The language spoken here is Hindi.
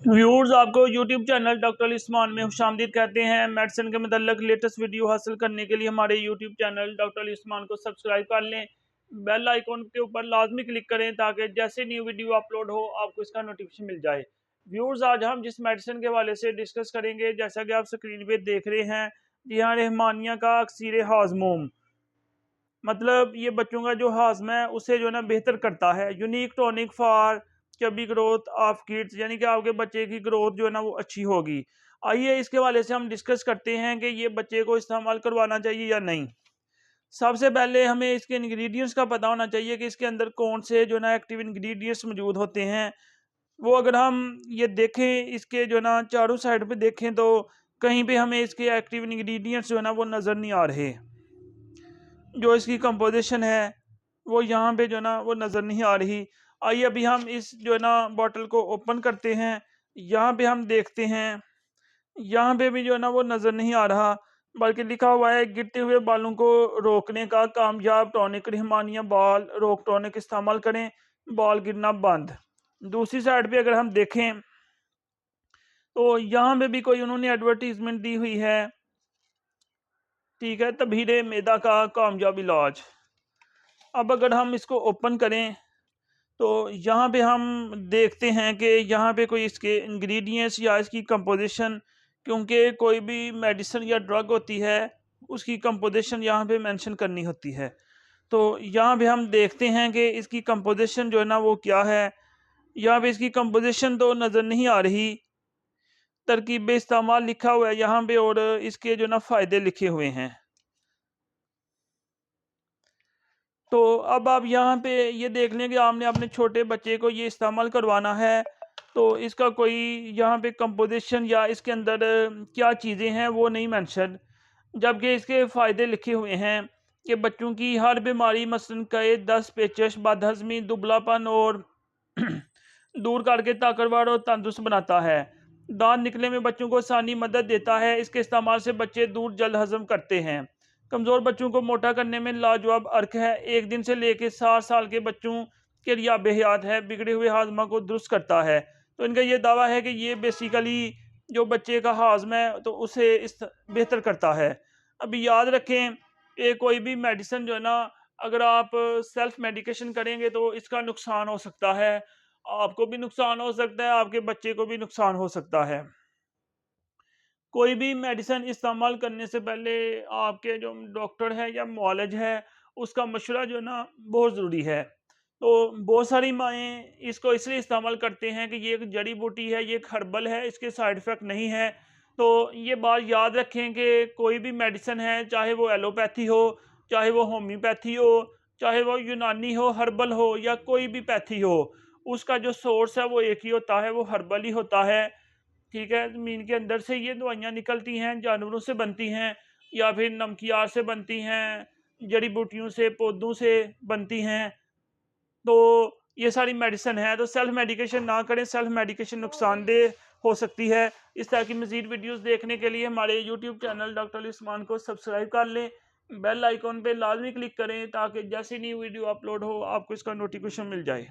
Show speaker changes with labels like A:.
A: व्यूअर्स, आपको यूट्यूब चैनल डॉक्टर इस्मान में खुशामदीद कहते हैं। मेडिसिन के मतलब लेटेस्ट वीडियो हासिल करने के लिए हमारे यूट्यूब चैनल डॉक्टर इस्मान को सब्सक्राइब कर लें। बेल आइकॉन के ऊपर लाजमी क्लिक करें ताकि जैसे न्यू वीडियो अपलोड हो आपको इसका नोटिफिकेशन मिल जाए। व्यूअर्स, आज हम जिस मेडिसिन के हवाले से डिस्कस करेंगे, जैसा कि आप स्क्रीन पे देख रहे हैं, जी हाँ, रहमानिया का अक्सीर हाजमोम, मतलब ये बच्चों का जो हाजमा है उसे जो है ना बेहतर करता है। Unique tonic for chubby growth of kids, यानी कि आपके बच्चे की ग्रोथ जो है ना वो अच्छी होगी। आइए इसके हवाले से हम डिस्कस करते हैं कि ये बच्चे को इस्तेमाल करवाना चाहिए या नहीं। सबसे पहले हमें इसके इंग्रेडिएंट्स का पता होना चाहिए कि इसके अंदर कौन से जो है ना एक्टिव इंग्रेडिएंट्स मौजूद होते हैं। वो अगर हम ये देखें, इसके जो है ना चारों साइड पे देखें तो कहीं पे हमें इसके एक्टिव इंग्रेडिएंट्स जो है ना वो नज़र नहीं आ रहे। जो इसकी कंपोजिशन है वो यहाँ पे जो है ना वो नज़र नहीं आ रही। आइए अभी हम इस जो है ना बॉटल को ओपन करते हैं। यहाँ पे हम देखते हैं, यहाँ पे भी जो है ना वो नज़र नहीं आ रहा, बल्कि लिखा हुआ है गिरते हुए बालों को रोकने का कामयाब टॉनिक रहमानिया बाल रोक टॉनिक इस्तेमाल करें, बाल गिरना बंद। दूसरी साइड पे अगर हम देखें तो यहाँ पे भी कोई उन्होंने एडवर्टीजमेंट दी हुई है। ठीक है, तबहीरे मैदा का कामयाब इलाज। अब अगर हम इसको ओपन करें तो यहाँ पे हम देखते हैं कि यहाँ पे कोई इसके इंग्रेडिएंट्स या इसकी कंपोजिशन, क्योंकि कोई भी मेडिसिन या ड्रग होती है उसकी कंपोजिशन यहाँ पे मेंशन करनी होती है। तो यहाँ पे हम देखते हैं कि इसकी कंपोजिशन जो है ना वो क्या है। यहाँ पे इसकी कंपोजिशन तो नज़र नहीं आ रही, तरकीब इस्तेमाल लिखा हुआ है यहाँ पे और इसके जो ना फ़ायदे लिखे हुए हैं। तो अब आप यहाँ पे ये देख लें कि आपने अपने छोटे बच्चे को ये इस्तेमाल करवाना है, तो इसका कोई यहाँ पे कंपोजिशन या इसके अंदर क्या चीज़ें हैं वो नहीं मेंशन, जबकि इसके फ़ायदे लिखे हुए हैं कि बच्चों की हर बीमारी मसलन कई 10 पेचश बदहज़मी दुबलापन और दूर करके ताकतवर और तंदुरुस्त बनाता है। दांत निकलने में बच्चों को आसानी मदद देता है। इसके इस्तेमाल से बच्चे दूध जल्द हजम करते हैं। कमज़ोर बच्चों को मोटा करने में लाजवाब अर्क है। 1 दिन से लेकर 7 साल के बच्चों के लिए बेहयात है। बिगड़े हुए हाजमा को दुरुस्त करता है। तो इनका ये दावा है कि ये बेसिकली जो बच्चे का हाजमा है तो उसे इस बेहतर करता है। अभी याद रखें कि कोई भी मेडिसिन जो है ना, अगर आप सेल्फ मेडिकेशन करेंगे तो इसका नुकसान हो सकता है। आपको भी नुकसान हो सकता है, आपके बच्चे को भी नुकसान हो सकता है। कोई भी मेडिसिन इस्तेमाल करने से पहले आपके जो डॉक्टर है या मुआलिज है उसका मशवरा जो है ना बहुत ज़रूरी है। तो बहुत सारी माएँ इसको इसलिए इस्तेमाल करते हैं कि ये एक जड़ी बूटी है, ये एक हर्बल है, इसके साइड इफ़ेक्ट नहीं है। तो ये बात याद रखें कि कोई भी मेडिसिन है, चाहे वो एलोपैथी हो, चाहे वो होम्योपैथी हो, चाहे वो यूनानी हो, हर्बल हो या कोई भी पैथी हो, उसका जो सोर्स है वो एक ही होता है, वो हर्बल ही होता है। ठीक है, ज़मीन के अंदर से ये दवाइयाँ निकलती हैं, जानवरों से बनती हैं या फिर नमकियार से बनती हैं, जड़ी बूटियों से, पौधों से बनती हैं। तो ये सारी मेडिसिन है, तो सेल्फ मेडिकेशन ना करें, सेल्फ मेडिकेशन नुकसानदेह हो सकती है। इस तरह की मज़ीद वीडियोज़ देखने के लिए हमारे यूट्यूब चैनल डॉक्टर उस्मान को सब्सक्राइब कर लें। बेल आइकॉन पे लाज़मी क्लिक करें ताकि जैसे न्यू वीडियो अपलोड हो आपको इसका नोटिफिकेशन मिल जाए।